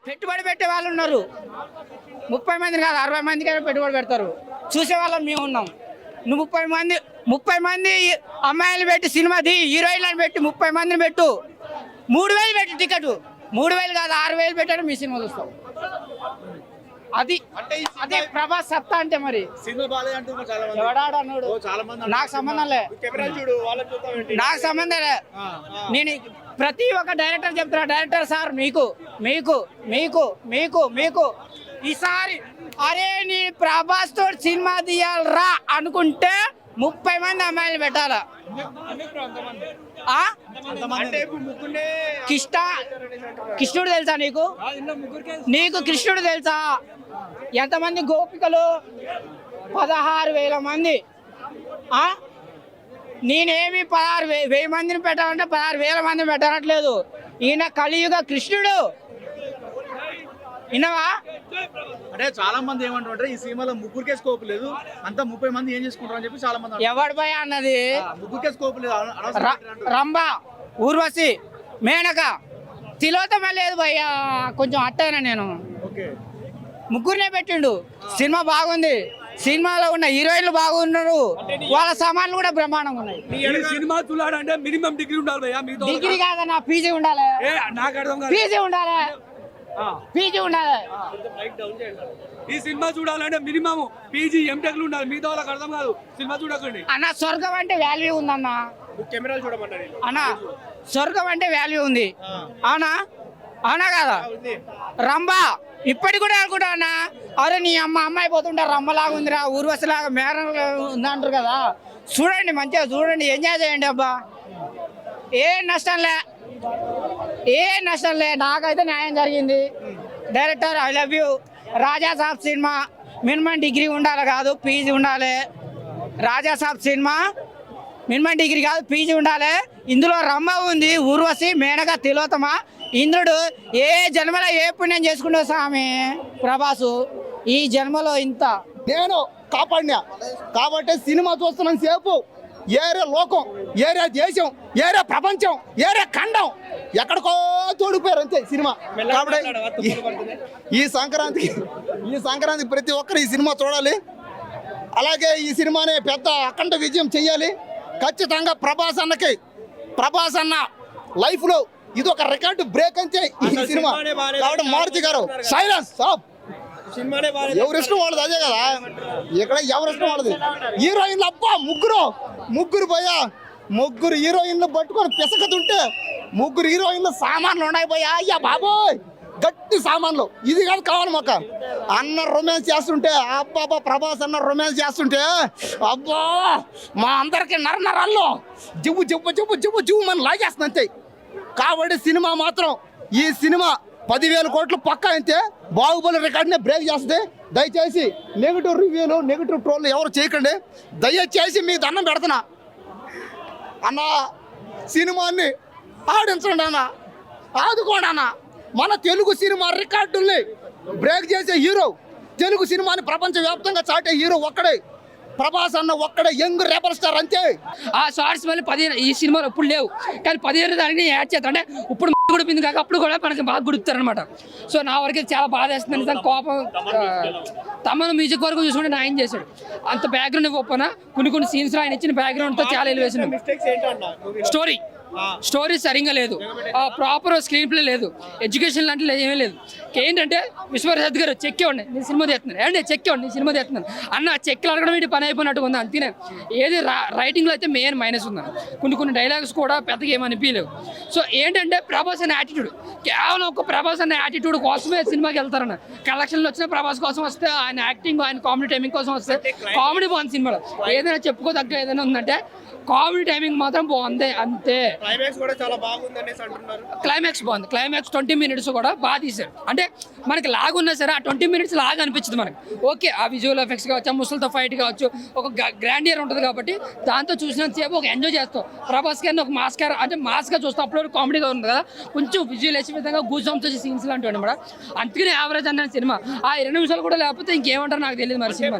పెట్టుబడి పెట్టే వాళ్ళు ఉన్నారు. 30 మంది కాదు 60 మందికి పెట్టుబడి పెడతారు. చూసే వాళ్ళం మేము ఉన్నాం. నువ్వు 30 మంది అమ్మాయిలు పెట్టి సినిమా హీరోయిన్లను పెట్టి 30 మందిని పెట్టు. 3000 పెట్టి టికెట్ 3000 కాదు 6000 పెట్టాడు మీ సినిమా చూస్తాం. అది అదే ప్రభాస్ సత్తా అంటే. మరి ఎవడాడన్నాడు? నాకు సంబంధం లే, నాకు సంబంధం లే. నేను ప్రతి ఒక్క డైరెక్టర్ చెప్తున్నా, డైరెక్టర్ సార్ మీకు మీకు మీకు మీకు మీకు ఈసారి అరే నీ ప్రభాస్ తోటి సినిమా తీయాలరా అనుకుంటే 30 మంది అమ్మాయిలు పెట్టాలా. కృష్ణుడు తెలుసా నీకు? నీకు కృష్ణుడు తెలుసా? ఎంతమంది గోపికలు? 16,000 మంది. నేనేమి 16,000 మందిని పెట్టాలంటే 16,000 మందిని పెట్టనట్లేదు. ఈయన కలియుగ కృష్ణుడు. విన్నావా? అంటే చాలా మంది ఏమంటారు, ఈ సినిమాలో ముగ్గురికే స్కోప్ లేదు, అంతా 30 మంది ఏం చేసుకుంటారు అని చెప్పి చాలా మంది. ఎవడు భయ అన్నది? ముగ్గురికే స్కోప్ లేదు. రంభ, ఊర్వశి, మేనక, తిలోత్తమ లేదు భయ్య. కొంచెం అట్టయినా నేను ముగ్గురినే పెట్టిండు. సినిమా బాగుంది. సినిమాలో ఉన్న హీరోయిన్లు బాగున్నారు. వాళ్ళ సామాన్లు కూడా బ్రహ్మాండంగా ఉన్నాయి. సినిమా చూడాలంటే మినిమం డిగ్రీ ఉండాలి. డిగ్రీ కాదన్నా, పీజీ ఉండాలి. పీజీ ఉండాలి. పీజీ ఉండాలి. ఈ సినిమా చూడాలంటే మినిమం పీజీ ఎంటెక్లు ఉండాలి. మిగతా వాళ్ళకి అర్థం కాదు. సినిమా చూడకండి అన్న. స్వర్గం అంటే వాల్యూ ఉందన్న. అన్న స్వర్గం అంటే వాల్యూ ఉంది. అవునా? అవునా కదా? రంభ ఇప్పటికి కూడా అనుకుంటా అన్న, అరే నీ అమ్మాయి పోతుంటే రంభలాగా ఉందిరా, ఊర్వశిలాగా మేరంగా ఉంది అంటారు కదా. చూడండి, మంచిగా చూడండి, ఎంజాయ్ చేయండి అబ్బా. ఏ నష్టం లే, నాకైతే న్యాయం జరిగింది. Director I love you. Raja Saab cinema minimum degree ఉండాలి కాదు, పీజీ ఉండాలి. రాజా సాబ్ సినిమా మినిమం డిగ్రీ కాదు, పీజీ ఉండాలి. ఇందులో రంభ ఉంది, ఊర్వశి, మేనక, తిలోత్తమ. ఇంద్రుడు ఏ జన్మలో ఏ పుణ్యం చేసుకుంటా స్వామి ప్రభాసు. ఈ జన్మలో ఇంత నేను కాపాడినా కాబట్టి సినిమా చూస్తున్నాం సేపు. ఏరే లోకం, ఏరే దేశం, ఏరే ప్రపంచం, ఏరే ఖండం ఎక్కడికో తోడిపోయారు అంతే సినిమా. కాబట్టి ఈ సంక్రాంతికి ప్రతి ఒక్కరు ఈ సినిమా చూడాలి. అలాగే ఈ సినిమాని పెద్ద అఖండ విజయం చెయ్యాలి. ఖచ్చితంగా ప్రభాస్ అన్న లైఫ్లో ఇది ఒక రికార్డు బ్రేక్ అంతే ఈ సినిమా. కాబట్టి మారుతి గారు సైలెన్స్ సాబ్. ఎవరిష్టం వాళ్ళది, అదే కదా ఇక్కడ ఎవరిష్టం వాళ్ళది. హీరోయిన్లు అబ్బా ముగ్గురు పోయా, ముగ్గురు హీరోయిన్లు పట్టుకొని పిసకతుంటే 3 హీరోయిన్లు సామాన్లు ఉన్నాయి పోయా. అయ్యా బాబోయ్, గట్టి సామాన్లు. ఇది కాదు కావాలి మాకు. అన్న రొమాన్స్ చేస్తుంటే, అబ్బా ప్రభాస్ అన్న రొమాన్స్ చేస్తుంటే అబ్బా మా అందరికి నరాల్లో జివ్వు జివ్వు జివ్వు జివ్వు జివ్వు మనం లాగేస్తుంది అంతే. కాబట్టి సినిమా మాత్రం ఈ సినిమా 10,000 కోట్లు పక్కా అంతే. బాహుబలి రికార్డునే బ్రేక్ చేస్తుంది. దయచేసి నెగిటివ్ రివ్యూలు, నెగిటివ్ ట్రోల్ ఎవరు చేయకండి. దయచేసి మీ దండం పెడుతున్నా అన్న. సినిమాని ఆడించండి అన్న, ఆదుకోండి అన్న. మన తెలుగు సినిమా రికార్డుల్ని బ్రేక్ చేసే హీరో, తెలుగు సినిమాని ప్రపంచవ్యాప్తంగా చాటే హీరో ఒక్కడే ప్రభాస్ అన్న. ఒక్కడే యంగ్ రెబల్ స్టార్ అంతే. ఆ షార్ట్స్ మళ్ళీ 15 ఈ సినిమాలో ఎప్పుడు లేవు, కానీ 15 దానికి యాడ్ చేస్తా. అంటే ఇప్పుడు గుడిపింది కాక అప్పుడు కూడా మనకి బాగా గుడుపుతారు అనమాట. సో నా వరకు చాలా బాధ వేస్తుంది. దాని కోపం. తమను మ్యూజిక్ వరకు చూసుకుంటే న్యాయం చేశాడు. అంత బ్యాక్గ్రౌండ్ ఇవ్వకపోయినా కొన్ని సీన్స్ ఆయన ఇచ్చిన బ్యాక్గ్రౌండ్తో చాలా ఎలివేషన్. స్టోరీ సరిగ్గా లేదు, ప్రాపర్ స్క్రీన్ ప్లే లేదు, ఎడ్యుకేషన్ లాంటి ఏమీ లేదు. ఏంటంటే విశ్వప్రసాద్ గారు చెక్ ఇవ్వండి నేను సినిమా తీస్తున్నాను, ఏంటంటే చెక్ ఇవ్వండి నేను సినిమా తీస్తున్నాను అన్న. చెక్లు అడగడం ఏంటి పని అయిపోయినట్టుగా ఉంది అంతేనే. ఏది రైటింగ్లో అయితే మెయిన్ మైనస్ ఉందని. కొన్ని డైలాగ్స్ కూడా పెద్దగా ఏమనిపించలేవు. సో ఏంటంటే ప్రభాస్ అనే యాటిట్యూడ్, కేవలం ఒక ప్రభాస్ అనే యాటిట్యూడ్ కోసమే సినిమాకి వెళ్తారన్న. కలెక్షన్లు వచ్చిన ప్రభాస్ కోసం వస్తే, ఆయన యాక్టింగ్, ఆయన కామెడీ టైమింగ్ కోసం వస్తే కామెడీ బాగుంది సినిమాలో. ఏదైనా చెప్పుకోదగ్గ ఏదైనా ఉందంటే కామెడీ టైమింగ్ మాత్రం బాగుంది అంతే. క్లైమాక్స్ బాగుంది. క్లైమాక్స్ 20 మినిట్స్ కూడా బాగా తీశారు. అంటే మనకి లాగ్ ఉన్నా సరే ఆ 20 మినిట్స్ లాగ్ అనిపించింది మనకి. ఓకే, ఆ విజువల్ ఎఫెక్ట్స్ కావచ్చు, ఆ ముసలితో ఫైట్ కావచ్చు, ఒక గ్రాండియర్ ఉంటుంది కాబట్టి దాంతో చూసినంతసేపు ఒక ఎంజాయ్ చేస్తాం. ప్రభాస్ గారిని ఒక మాస్కార్ అంటే మాస్గా చూస్తాం. అప్పుడు కామెడీగా ఉంది కదా, కొంచెం విజువల్ వేసే విధంగా గూస్ బంప్స్ వచ్చే సీన్స్ లాంటివి అనమాట. అందుకనే యావరేజ్ అన్న సినిమా. ఆ 20 నిమిషాలు కూడా లేకపోతే ఇంకేమంటారు నాకు తెలియదు మరి సినిమా.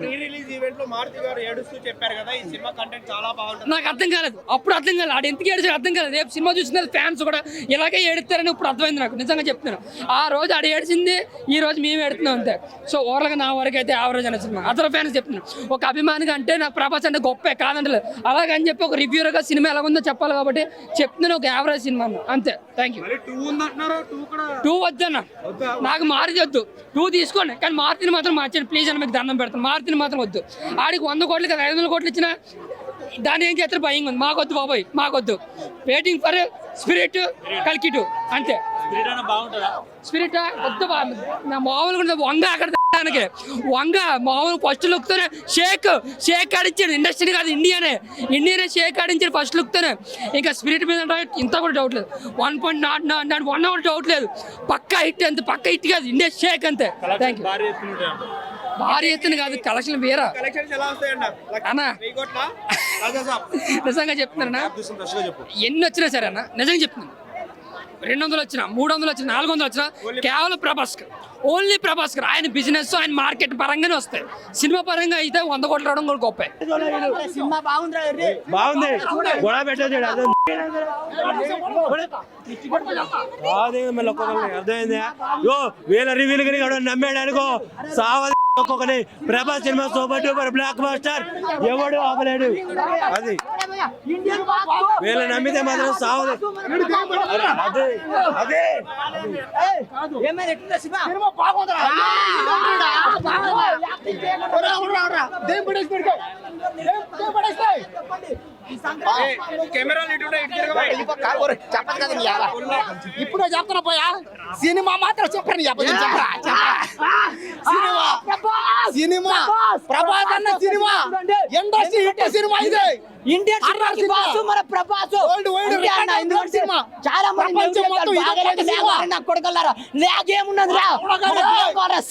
నాకు అర్థం కాలేదు, అప్పుడు అర్థం కాలేదు, ఆడు ఎందుకు ఏడిచాడు అర్థం కాలేదు. రేపు సినిమా చూసిన ఫ్యాన్స్ కూడా ఇలాగే ఏడుస్తారని ఇప్పుడు అర్థమైంది నాకు, నిజంగా చెప్తున్నాను. ఆ రోజు ఆడు ఏడిచింది, ఈ రోజు మేము ఏడుతున్నాం అంతే. సో ఓవర్గా నా వరకు అయితే యావరేజ్ అనే సినిమా. అతర ఫ్యాన్స్ చెప్తున్నాను, ఒక అభిమానిగా అంటే నాకు ప్రభాస్ అంటే గొప్పే కాదంటలేదు, అలాగని చెప్పి ఒక రివ్యూర్గా సినిమా ఎలా ఉందో చెప్పాలి కాబట్టి చెప్తున్నాను, ఒక యావరేజ్ సినిమా అంతే. Thank you. 2 వద్దన్న, నాకు మారుతి వద్దు, 2 తీసుకోండి కానీ మారుతిని మాత్రం మార్చండి ప్లీజ్ అని మీకు దండం పెడతాను. మారుతిని మాత్రం వద్దు, ఆడికి 100 కోట్లు కదా 500 కోట్లు ఇచ్చినా దాన్ని ఏం చేస్తారు భయంగా ఉంది. మాకొద్దు బాబాయ్, మాకొద్దు. వెయిటింగ్ ఫర్ స్పిరిట్ కల్కి 2 అంతే. స్పిరిట్ వద్దు నా మామూలుగా వంగ అక్కడ వంగ మామూలు ఫస్ట్ లుక్తోనే షేక్ ఆడించాడు. ఇండస్ట్రీ కాదు ఇండియానే షేక్ ఆడించాడు ఫస్ట్ లుక్తోనే. ఇంకా స్పిరిట్ మీద ఇంత కూడా డౌట్ లేదు, 1.1 కూడా డౌట్ లేదు. పక్కా హిట్ అంతే, పక్కా హిట్ కాదు ఇండియా షేక్ అంతే. Thank you. భారీ ఎత్తున కాదు, కలెక్షన్ వేరా అన్నా, నిజంగా చెప్తున్నానా, ఎన్ని వచ్చినా సరే అన్న నిజంగా చెప్తున్నాను, 200 వచ్చినా 300 వచ్చినా 400 వచ్చినా కేవలం ప్రభాస్కర్, ఓన్లీ ప్రభాస్కర్. ఆయన బిజినెస్ ఆయన మార్కెట్ పరంగానే వస్తాయి, సినిమా పరంగా అయితే 100 కోట్లు రావడం కూడా గొప్ప. బాగుంది, గొడవ పెట్టేది అర్థమైంది. వేల రివ్యూలు కానీ నమ్మాడు అనుకో సావ ఒక్కొక్కటి. Prabhas cinema super duper blockbuster, ఎవడు ఆపలేడు. అది వీళ్ళు నమ్మితే మాత్రం సావదు. అదే అదే ఇప్పుడు చెప్తున్నా పోయా, సినిమా మాత్రం చెప్పండి. సినిమా ప్రభాస్ అన్న సినిమా ఇండస్ట్రీ హిట్ సినిమా ఇది. ఇండియన్ మన ప్రభాస్ చాలా కొడుకున్నారా లేకేమున్నది రా,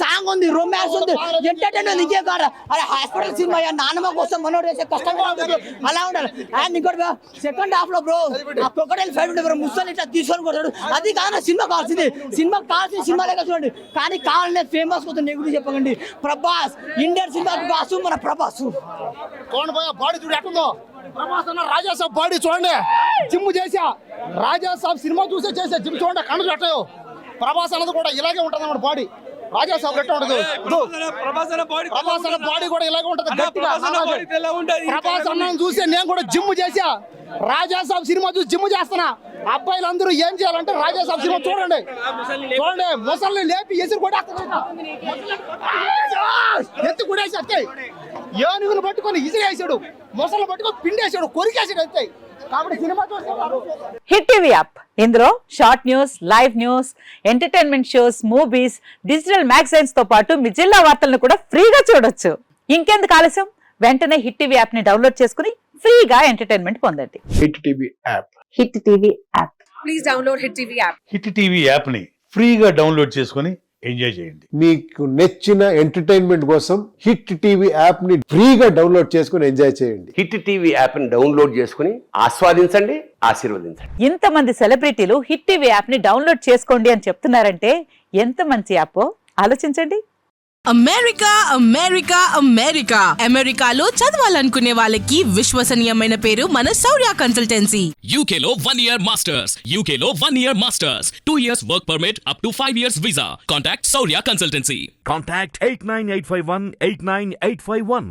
సాంగ్ ఉంది, రొమాన్స్ ఉంది, ఎంటర్టైన్మెంట్ ఇంకే కాదు. అరే హాస్పిటల్ సినిమా నాన్నమ్మ కోసం మనోడు వేసే కష్టంగా ఉంటుంది, అలా ఉండాలి. అండ్ ఇంకోటి సెకండ్ హాఫ్ లో బ్రో ఆ క్రొకడైల్ ఫైట్ ఉంటే ముసలి ఇట్లా తీసుకొని కొట్టాడు, అది కాదు సినిమా కావాల్సింది. సినిమా కావాల్సింది సినిమా లేక చూడండి, కానీ కావాలనే ఫేమస్ కోసం నెగిటివ్ చెప్పకండి. ప్రభాస్ ఇండియన్ సినిమాకి బాసు మన ప్రభాస్. చూడండి పోయా బాడీ చూడు ఎట్టుందో. ప్రభాస్ అన్న రాజా సాబ్ బాడీ చూడండి, జిమ్ చేసా రాజా సాబ్ సినిమా చూసే చేసా జిమ్ చూడండి, కళ్ళు పెట్టాయో. ప్రభాస్ అన్నది కూడా ఇలాగే ఉంటుంది అన్నమాట బాడీ. రాజా సాబ్ ఎట్లా ఉంటుంది, ప్రభాస్ అన్న బాడీ కూడా ఇలాగే ఉంటుంది గట్టిగా. ప్రభాస్ అన్నను చూసి నేను కూడా జిమ్ చేసా, రాజా సాబ్ సినిమా చూసి జిమ్ చేస్తున్నా. అబ్బాయిలందరూ ఏం చేయాలంటే రాజా సాబ్ సినిమా చూడండి, ముసల్ని లేపి ఎసురు కొట్టేస్తాడు, ఎత్తి కొట్టేసి అత్తాయి, ఏనుగులు పట్టుకొని ఇసిరేసాడు, ముసలు పట్టుకొని పిండేసాడు, కొరికేసాడు అంతే. కాబట్టి సినిమా హిట్ టీవీ యాప్, ఇందులో short news, live news, entertainment shows, movies, digital magazines తో పాటు మీ జిల్లా వార్తలను కూడా ఫ్రీగా చూడొచ్చు. ఇంకెందుకు ఆలస్యం, వెంటనే హిట్ టీవీ యాప్ ని డౌన్లోడ్ చేసుకుని ఫ్రీగా ఎంటర్టైన్మెంట్ పొందండి. Hit TV app, hit TV app, please download hit TV app. Hit TV app ని ఫ్రీగా డౌన్లోడ్ చేసుకుని ఎంజాయ్ చేయండి. మీకు నచ్చిన ఎంటర్టైన్మెంట్ కోసం హిట్ టీవీ యాప్ ని ఫ్రీగా డౌన్లోడ్ చేసుకుని ఎంజాయ్ చేయండి. హిట్ టీవీ యాప్ ని డౌన్లోడ్ చేసుకుని ఆస్వాదించండి, ఆశీర్వదించండి. ఇంతమంది సెలబ్రిటీలు హిట్ టీవీ యాప్ ని డౌన్లోడ్ చేసుకోండి అని చెప్తున్నారంటే ఎంత మంచి యాప్ ఆలోచించండి. అమెరికా అమెరికా అమెరికా అమెరికాలో చదవాలనుకునే వాళ్ళకి విశ్వసనీయమైన పేరు మన శౌర్య కన్సల్టెన్సీ. UK లో 1 year masters, UK లో 1 year masters, 2 years work permit up to 5 years visa. Contact Saurya Consultancy. Contact 89851 89851.